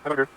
Hi, Bunker.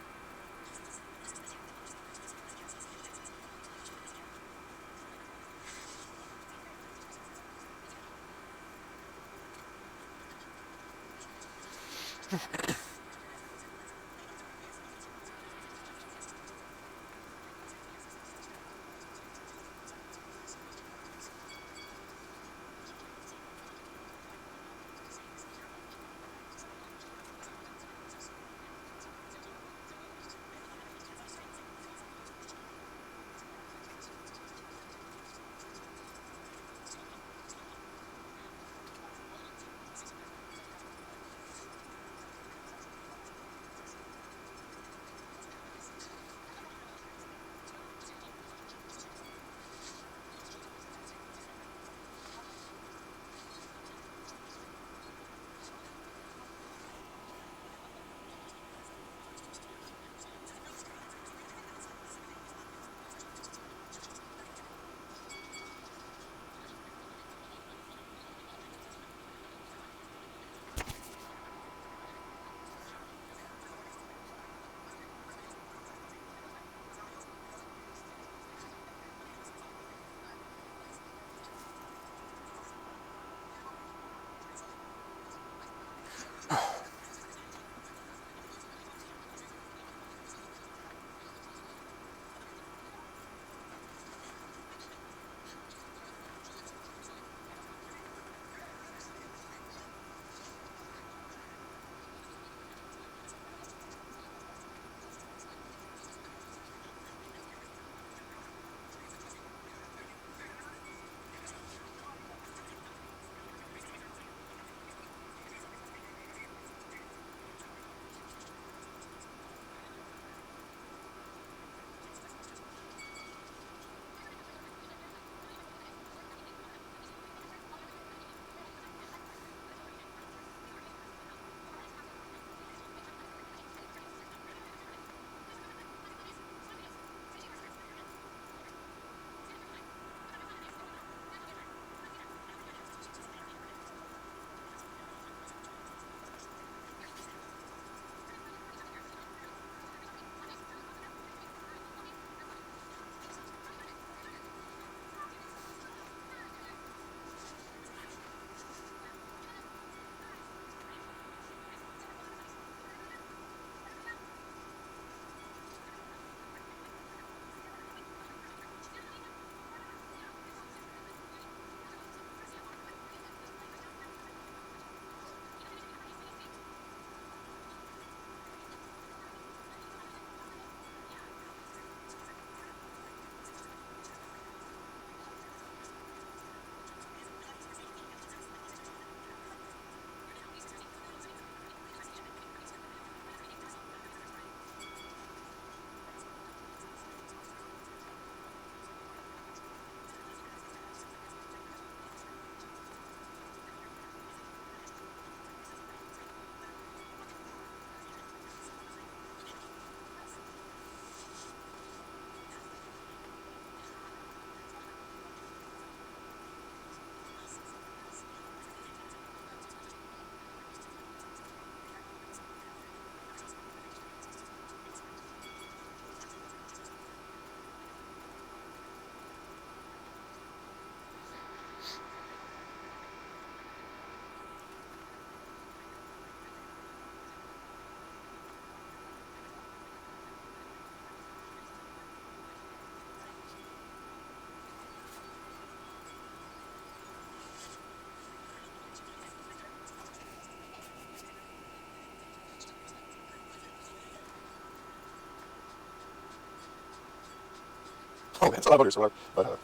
Oh man, it's a lot of buggers, but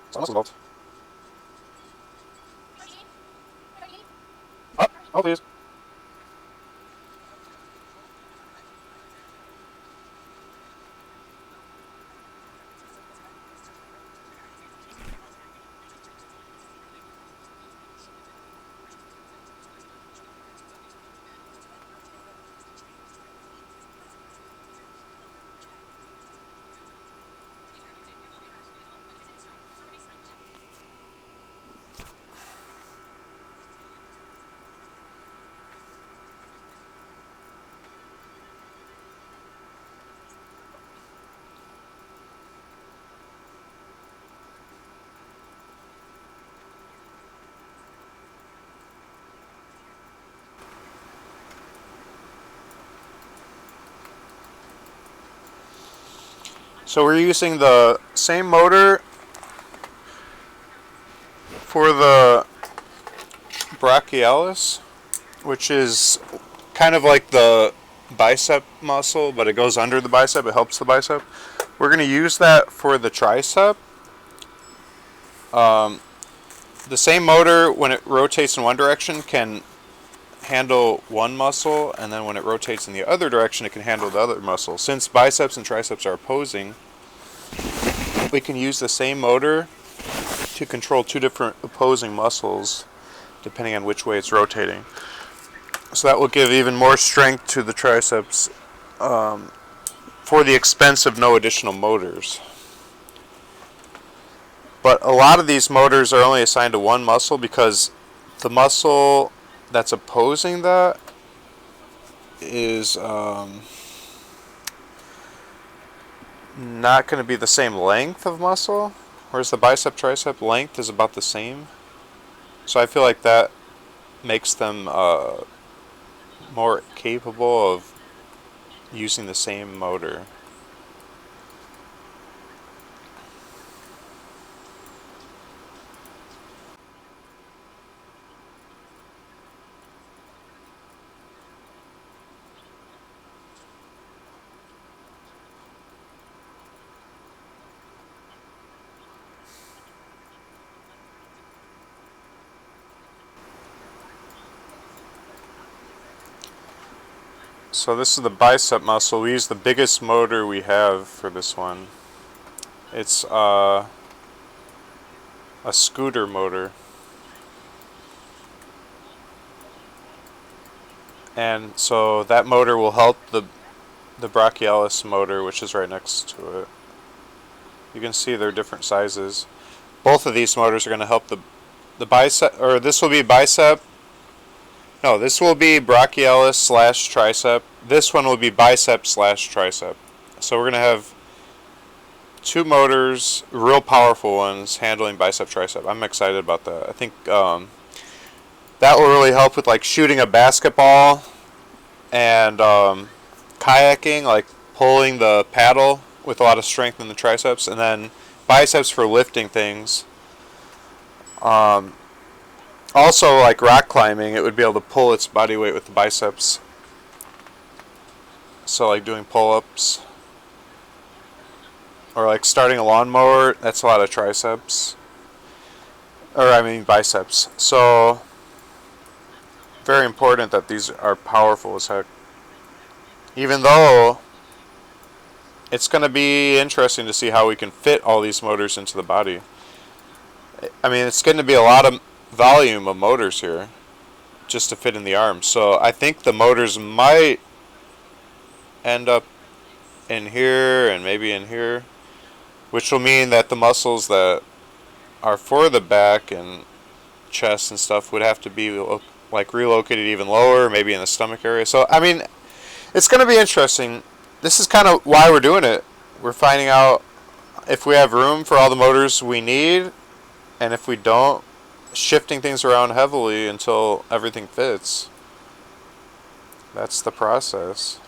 some muscle involved. Up, oh please. So we're using the same motor for the Brachioradialis, which is kind of like the bicep muscle, but it goes under the bicep, it helps the bicep. We're going to use that for the tricep. The same motor, when it rotates in one direction, can handle one muscle, and then when it rotates in the other direction, it can handle the other muscle. Since biceps and triceps are opposing, we can use the same motor to control two different opposing muscles depending on which way it's rotating. So that will give even more strength to the triceps for the expense of no additional motors. But a lot of these motors are only assigned to one muscle because the muscle that's opposing that is not going to be the same length of muscle, whereas the bicep tricep length is about the same. So I feel like that makes them more capable of using the same motor. So this is the bicep muscle. We use the biggest motor we have for this one. It's a scooter motor. And so that motor will help the Brachioradialis motor, which is right next to it. You can see they're different sizes. Both of these motors are going to help the bicep, or this will be bicep. No, this will be Brachioradialis slash tricep. This one will be bicep slash tricep. So we're going to have two motors, real powerful ones, handling bicep tricep. I'm excited about that. I think that will really help with like shooting a basketball and kayaking, like pulling the paddle with a lot of strength in the triceps, and then biceps for lifting things. Also, like rock climbing, it would be able to pull its body weight with the biceps. So like doing pull-ups. Or like starting a lawnmower, that's a lot of triceps. Or I mean biceps. So, very important that these are powerful as heck. Even though it's going to be interesting to see how we can fit all these motors into the body. I mean, it's going to be a lot of volume of motors here just to fit in the arm. So I think the motors might end up in here and maybe in here, which will mean that the muscles that are for the back and chest and stuff would have to be like relocated even lower, maybe in the stomach area. So I mean, it's going to be interesting. This is kind of why we're doing it. We're finding out if we have room for all the motors we need, and if we don't, shifting things around heavily until everything fits. That's the process.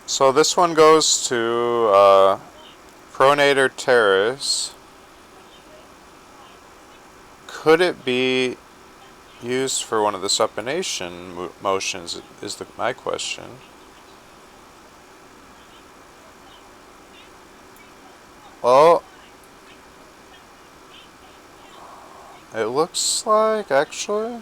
So this one goes to pronator teres. Could it be used for one of the supination motions is my question. Well, it looks like, actually,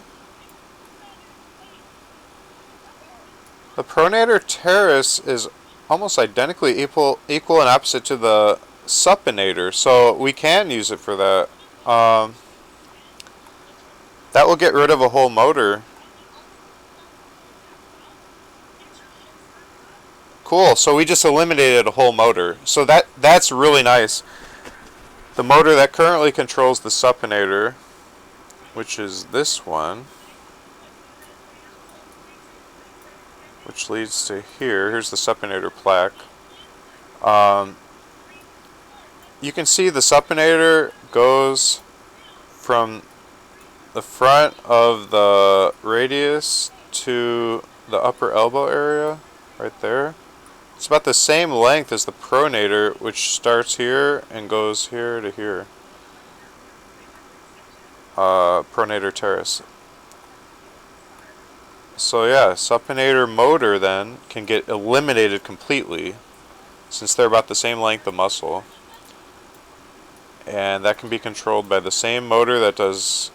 the pronator teres is almost identically equal and opposite to the supinator, so we can use it for that. That will get rid of a whole motor. Cool, so we just eliminated a whole motor. So that's really nice. The motor that currently controls the supinator, which is this one, which leads to here. Here's the supinator plaque. You can see the supinator goes from the front of the radius to the upper elbow area, right there. It's about the same length as the pronator, which starts here and goes here to here. Pronator teres. So yeah, supinator motor then can get eliminated completely, since they're about the same length of muscle. And that can be controlled by the same motor that does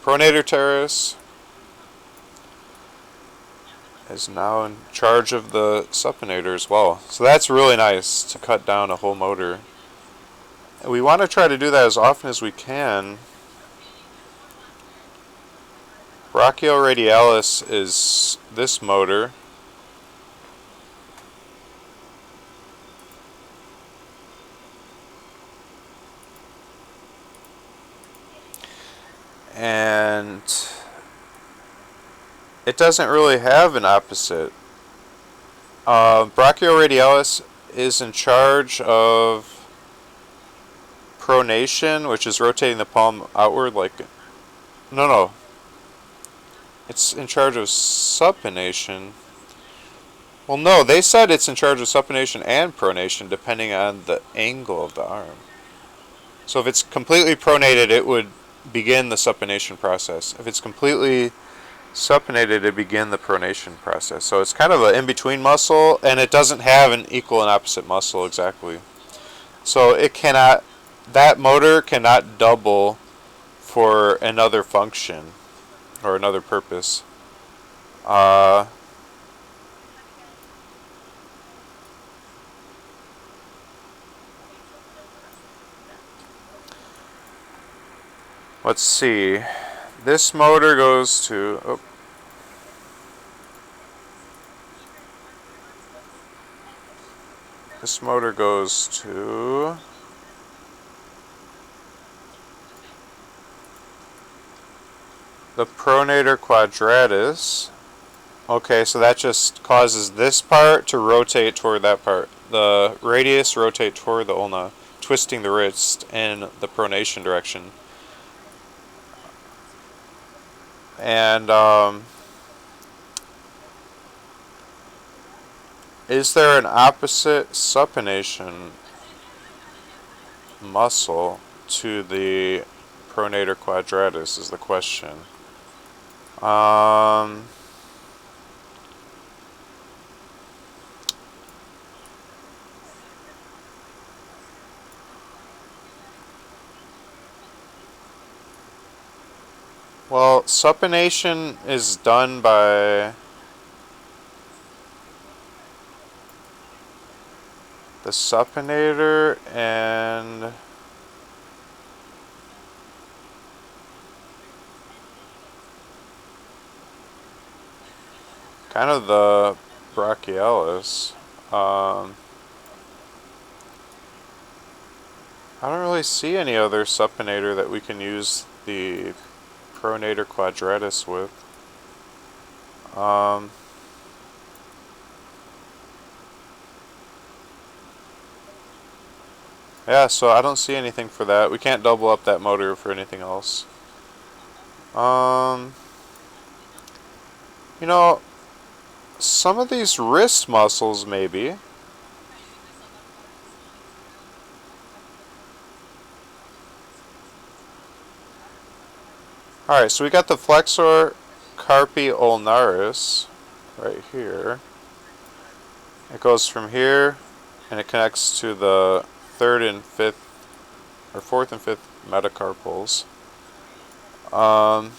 pronator teres, is now in charge of the supinator as well. So that's really nice to cut down a whole motor. And we want to try to do that as often as we can. Brachioradialis is this motor. And it doesn't really have an opposite. Brachioradialis is in charge of pronation, which is rotating the palm outward like... No. It's in charge of supination. Well, no, they said it's in charge of supination and pronation depending on the angle of the arm. So if it's completely pronated, it would begin the supination process. If it's completely supinated, it begin the pronation process. So it's kind of an in-between muscle, and it doesn't have an equal and opposite muscle exactly. So it cannot, that motor cannot double for another function or another purpose. Let's see. This motor goes to... Oh. This motor goes to... the pronator quadratus. Okay, so that just causes this part to rotate toward that part. The radius rotate toward the ulna, twisting the wrist in the pronation direction. And is there an opposite supination muscle to the pronator quadratus is the question. Well, supination is done by the supinator and kind of the brachialis. I don't really see any other supinator that we can use the pronator quadratus with. Yeah, so I don't see anything for that. We can't double up that motor for anything else. You know, some of these wrist muscles, maybe. Alright, so we got the Flexor, Carpi, Ulnaris right here. It goes from here and it connects to the third and fifth, or fourth and fifth metacarpals. I'm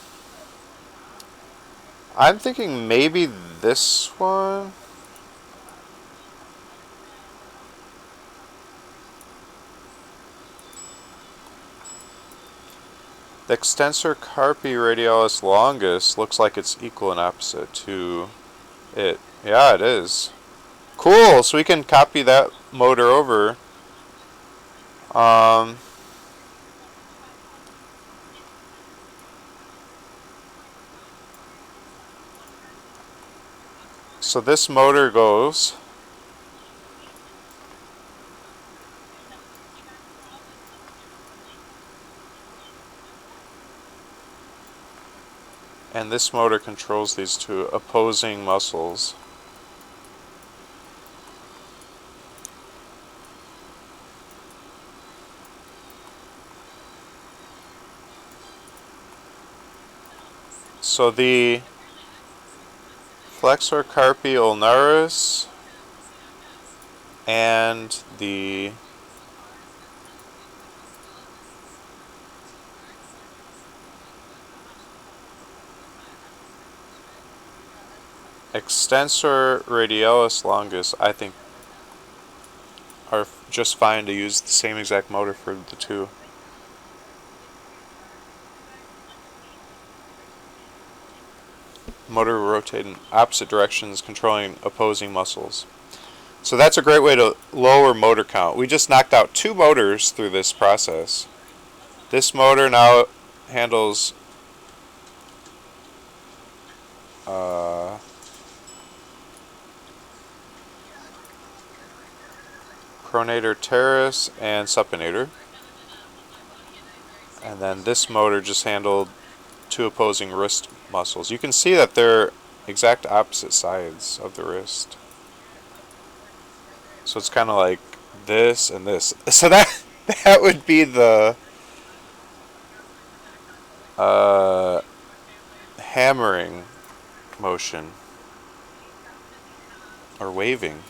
thinking maybe this one. The extensor Brachioradialis longus looks like it's equal and opposite to it. Yeah, it is. Cool, so we can copy that motor over. So this motor goes and this motor controls these two opposing muscles. So the Flexor Carpi Ulnaris and the extensor radialis longus, I think, are just fine to use the same exact motor for the two. Motor will rotate in opposite directions, controlling opposing muscles. So that's a great way to lower motor count. We just knocked out 2 motors through this process. This motor now handles pronator teres and supinator. And then this motor just handled 2 opposing wrist muscles. You can see that they're exact opposite sides of the wrist. So it's kind of like this and this. So that would be the hammering motion or waving.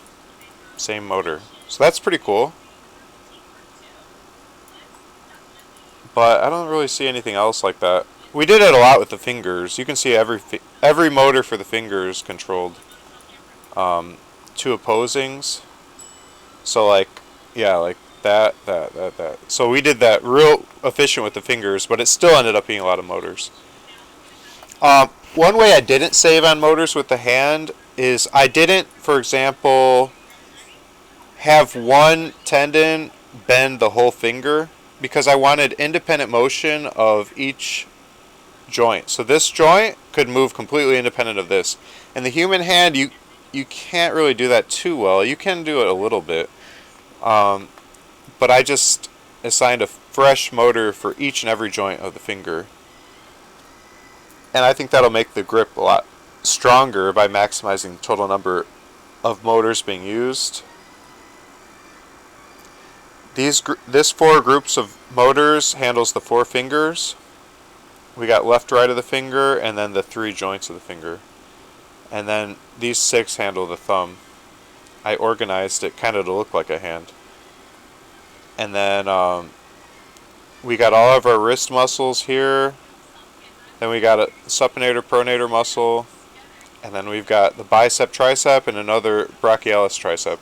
Same motor. So that's pretty cool. But I don't really see anything else like that. We did it a lot with the fingers. You can see every motor for the fingers controlled 2 opposings. So like, yeah, like that. So we did that real efficient with the fingers, but it still ended up being a lot of motors. One way I didn't save on motors with the hand is I didn't, for example, have one tendon bend the whole finger because I wanted independent motion of each joint. So this joint could move completely independent of this. In the human hand, you can't really do that too well. You can do it a little bit. But I just assigned a fresh motor for each and every joint of the finger. And I think that'll make the grip a lot stronger by maximizing the total number of motors being used. This 4 groups of motors handles the 4 fingers. We got left, right of the finger, and then the 3 joints of the finger. And then these 6 handle the thumb. I organized it kind of to look like a hand. And then we got all of our wrist muscles here. Then we got a supinator, pronator muscle. And then we've got the bicep, tricep, and another brachialis tricep.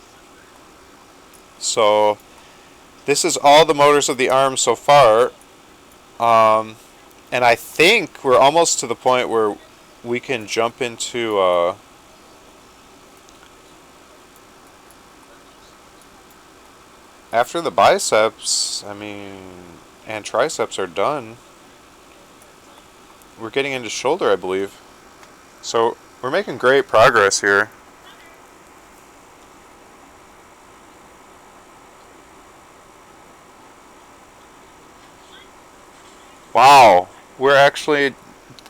So this is all the motors of the arm so far. And I think we're almost to the point where we can jump into after the biceps, I mean, and triceps are done, we're getting into shoulder, I believe. So we're making great progress here. Wow, we're actually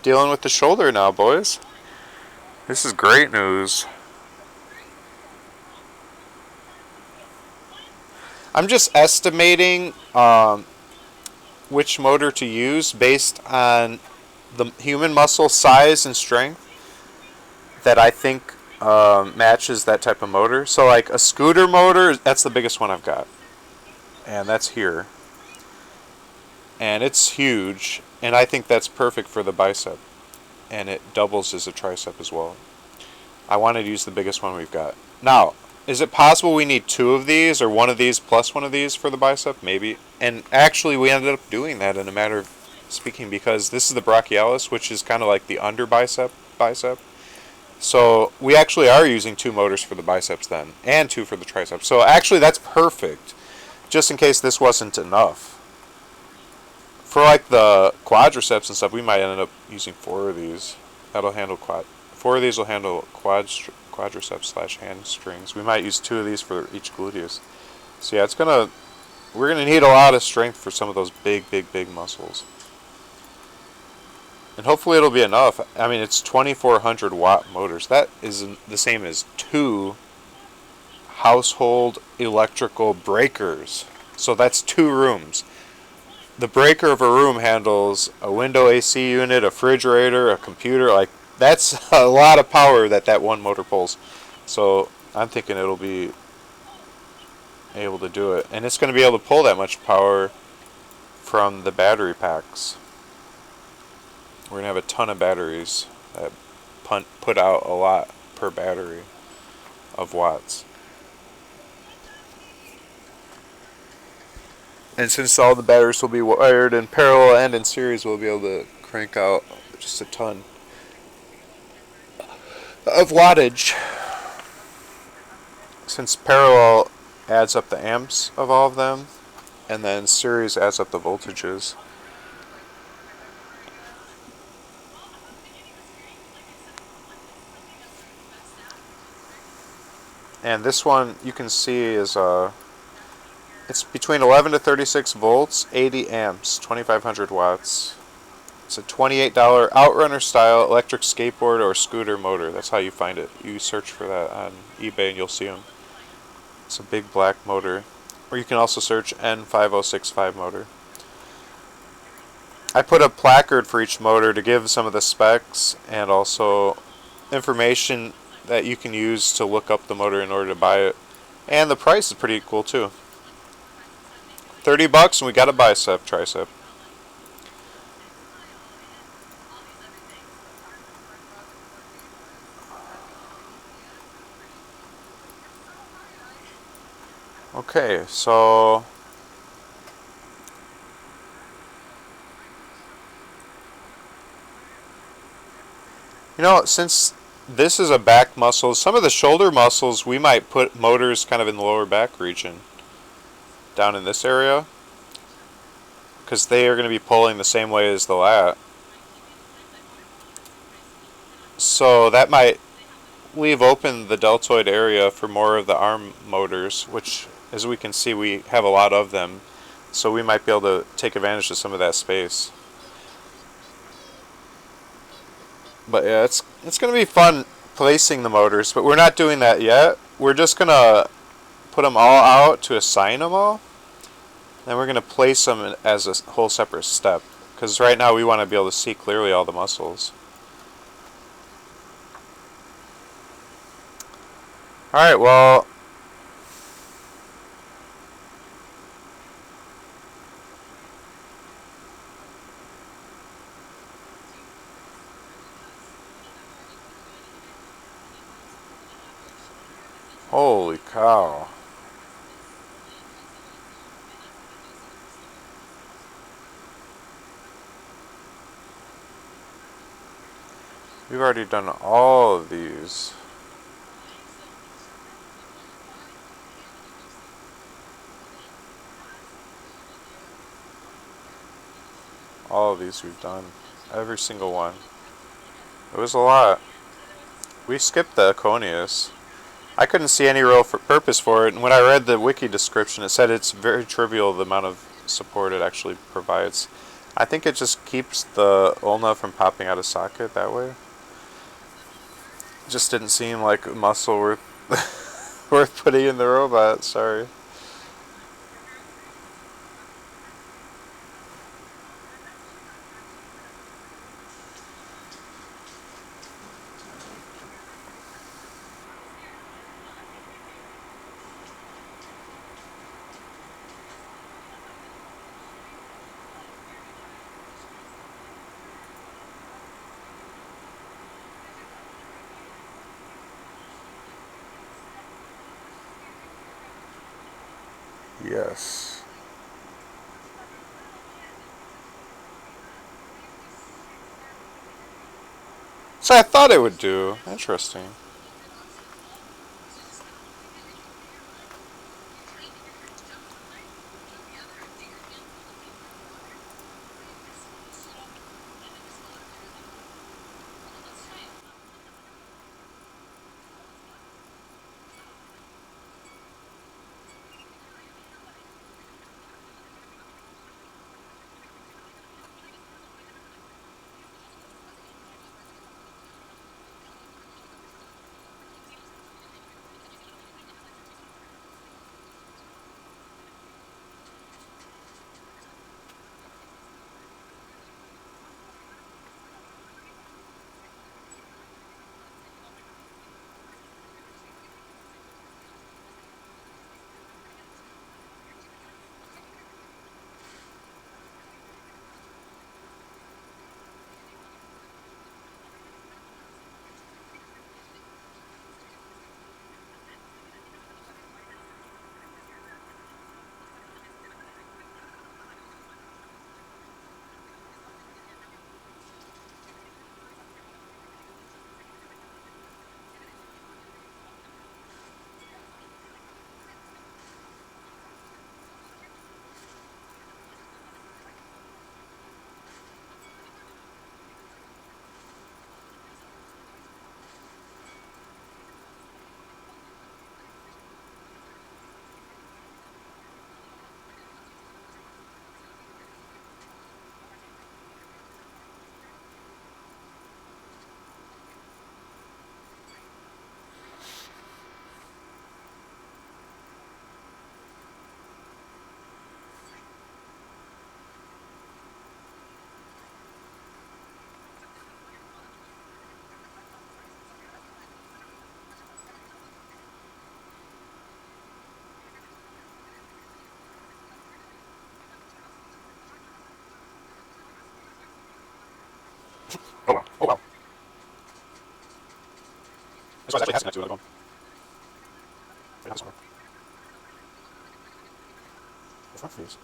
dealing with the shoulder now, boys. This is great news. I'm just estimating which motor to use based on the human muscle size and strength that I think matches that type of motor. So like a scooter motor, that's the biggest one I've got. And that's here. And it's huge. And I think that's perfect for the bicep. And it doubles as a tricep as well. I wanted to use the biggest one we've got. Now, is it possible we need two of these or one of these plus one of these for the bicep? Maybe. And actually we ended up doing that in a matter of speaking because this is the brachialis, which is kind of like the under bicep. So we actually are using two motors for the biceps then, and two for the triceps. So actually that's perfect, just in case this wasn't enough. For like the quadriceps and stuff, we might end up using four of these. That'll handle four of these will handle quadriceps / hamstrings. We might use two of these for each gluteus. So yeah, we're gonna need a lot of strength for some of those big muscles. And hopefully it'll be enough. I mean, it's 2400 watt motors. That is the same as two household electrical breakers. So that's 2 rooms. The breaker of a room handles a window AC unit, a refrigerator, a computer. Like, that's a lot of power that one motor pulls. So I'm thinking it'll be able to do it. And it's going to be able to pull that much power from the battery packs. We're going to have a ton of batteries that put out a lot per battery of watts. And since all the batteries will be wired in parallel and in series, we'll be able to crank out just a ton of wattage. Since parallel adds up the amps of all of them, and then series adds up the voltages. And this one you can see is it's between 11 to 36 volts, 80 amps, 2500 watts. It's a $28 Outrunner style electric skateboard or scooter motor. That's how you find it. You search for that on eBay and you'll see them. It's a big black motor. Or you can also search N5065 motor. I put a placard for each motor to give some of the specs and also information that you can use to look up the motor in order to buy it. And the price is pretty cool too. $30 and we got a bicep, tricep. Okay, so since this is a back muscle, some of the shoulder muscles we might put motors kind of in the lower back region, down in this area, because they are going to be pulling the same way as the lat. So that might leave open the deltoid area for more of the arm motors, which, as we can see, we have a lot of them. So we might be able to take advantage of some of that space. But yeah, it's going to be fun placing the motors, but we're not doing that yet. We're just going to put them all out to assign them all. Then we're going to place them as a whole separate step. Because right now we want to be able to see clearly all the muscles. Alright, well, holy cow. We've already done all of these. All of these we've done. Every single one. It was a lot. We skipped the Aconius. I couldn't see any real purpose for it, and when I read the wiki description, it said it's very trivial the amount of support it actually provides. I think it just keeps the ulna from popping out of socket that way. It just didn't seem like a muscle worth worth putting in the robot, sorry. Yes. So I thought it would do. Interesting. Oh wow. Oh wow. This one actually has connected to another bone. Wait, not this one. The front face.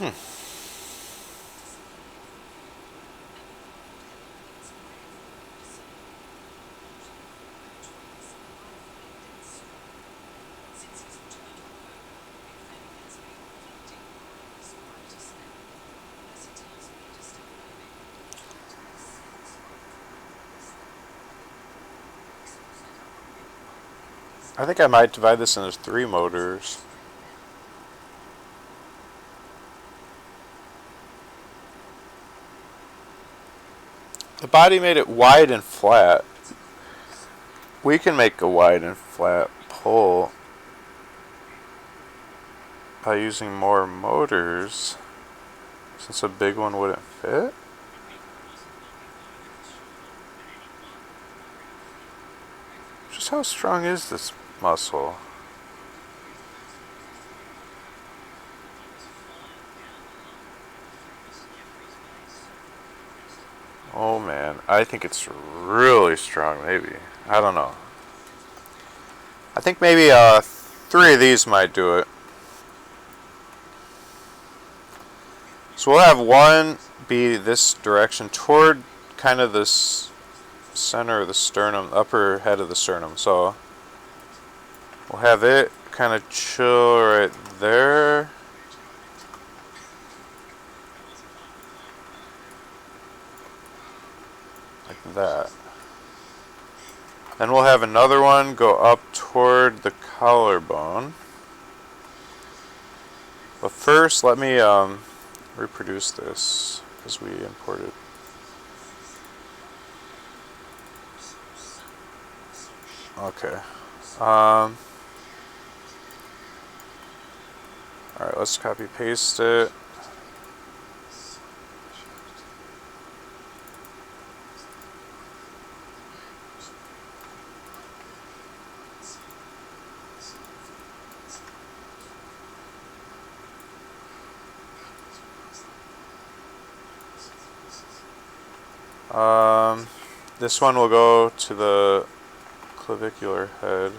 I think I might divide this into 3 motors. The body made it wide and flat. We can make a wide and flat pull by using more motors, since a big one wouldn't fit. Just how strong is this muscle? Oh man, I think it's really strong, maybe. I don't know. I think maybe 3 of these might do it. So we'll have one be this direction toward kind of this center of the sternum, upper head of the sternum. So we'll have it kind of chill right there. Like that. Then we'll have another one go up toward the collarbone. But first, let me reproduce this because we imported. Okay. Alright, let's copy paste it. This one will go to the clavicular head.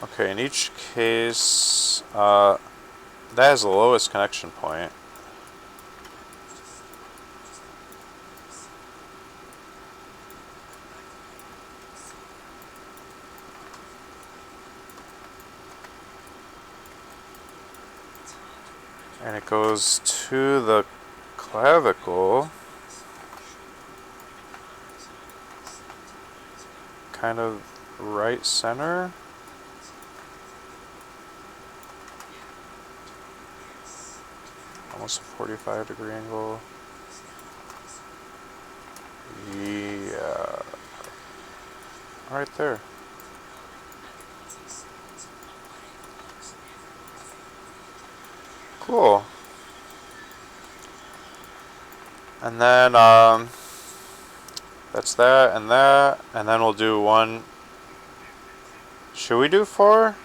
Okay, in each case, that has the lowest connection point. And it goes to the clavicle, kind of right center. Almost a 45-degree angle. Yeah. Right there. Cool. And then that's that, and then we'll do one. Should we do 4?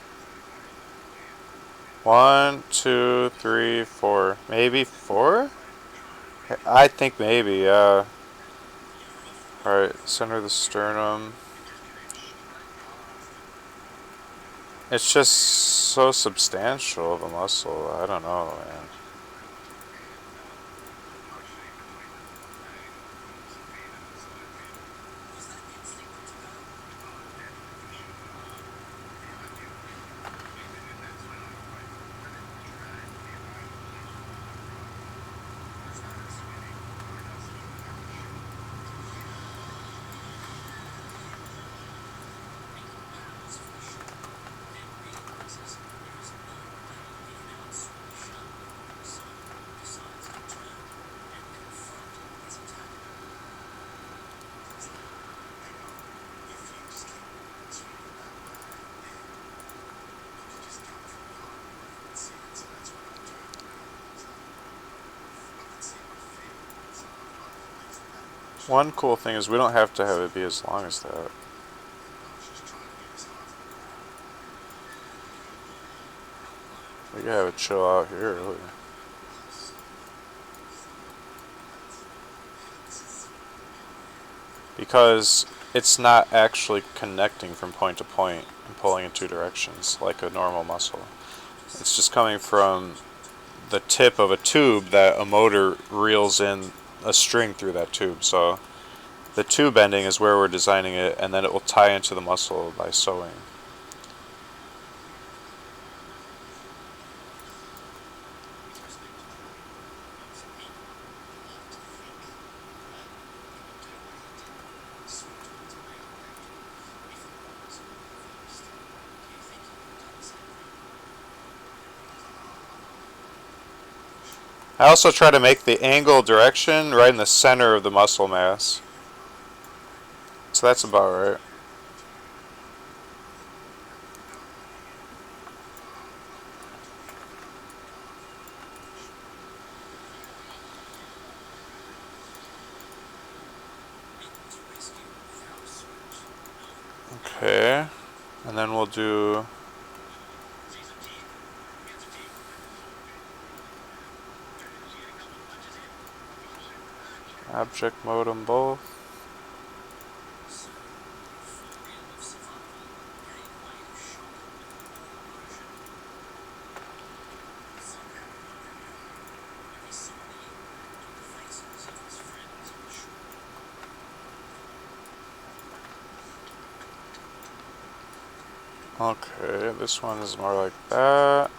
1, 2, 3, 4. Maybe 4? I think maybe, yeah. Alright, center of the sternum. It's just so substantial of a muscle. I don't know, man. One cool thing is we don't have to have it be as long as that. We can have it chill out here, really. because it's not actually connecting from point to point and pulling in two directions like a normal muscle. It's just coming from the tip of a tube that a motor reels in a string through that tube. So the tube ending is where we're designing it, and then it will tie into the muscle by sewing. I also try to make the angle direction right in the center of the muscle mass. So that's about right. Okay, and then we'll do object mode on both. Okay, this one is more like that.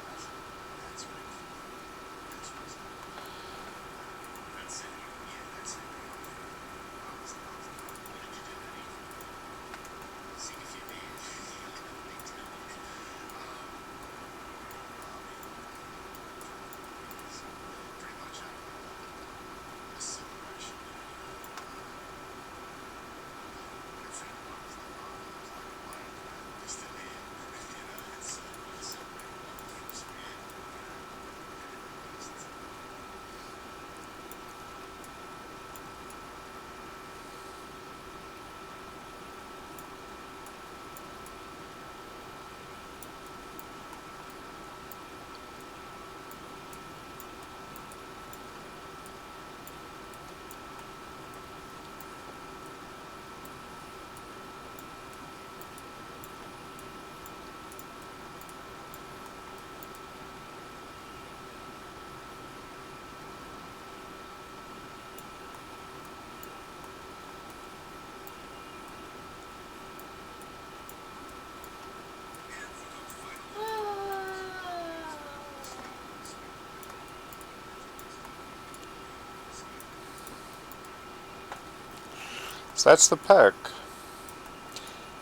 So that's the pec.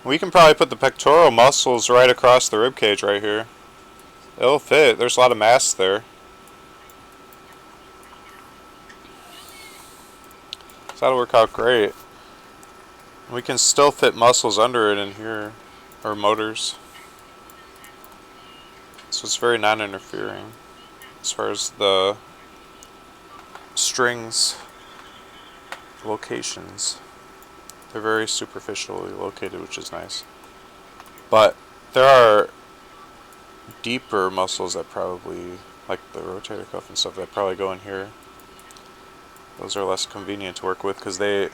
We can probably put the pectoral muscles right across the rib cage right here. It'll fit. There's a lot of mass there. So that'll work out great. We can still fit muscles under it in here, or motors. So it's very non-interfering as far as the strings locations. They're very superficially located, which is nice. But there are deeper muscles that probably, like the rotator cuff and stuff, that probably go in here. Those are less convenient to work with because they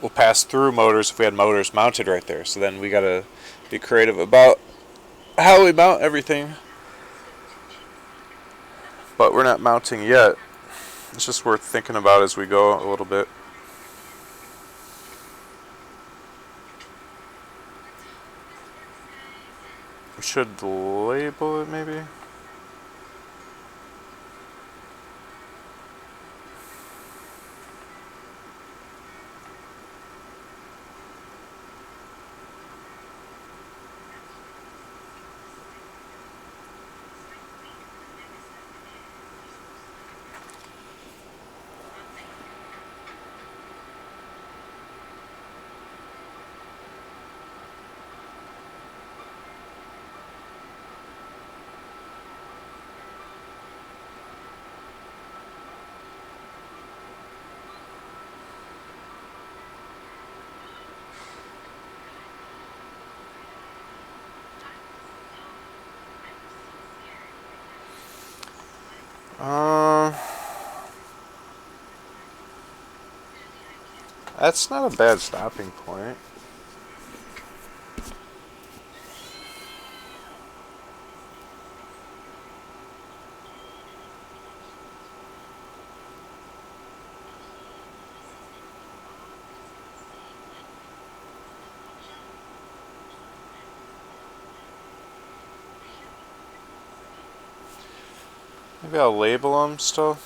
will pass through motors if we had motors mounted right there. So then we gotta be creative about how we mount everything. But we're not mounting yet. It's just worth thinking about as we go a little bit. We should label it maybe. That's not a bad stopping point. Maybe I'll label them still.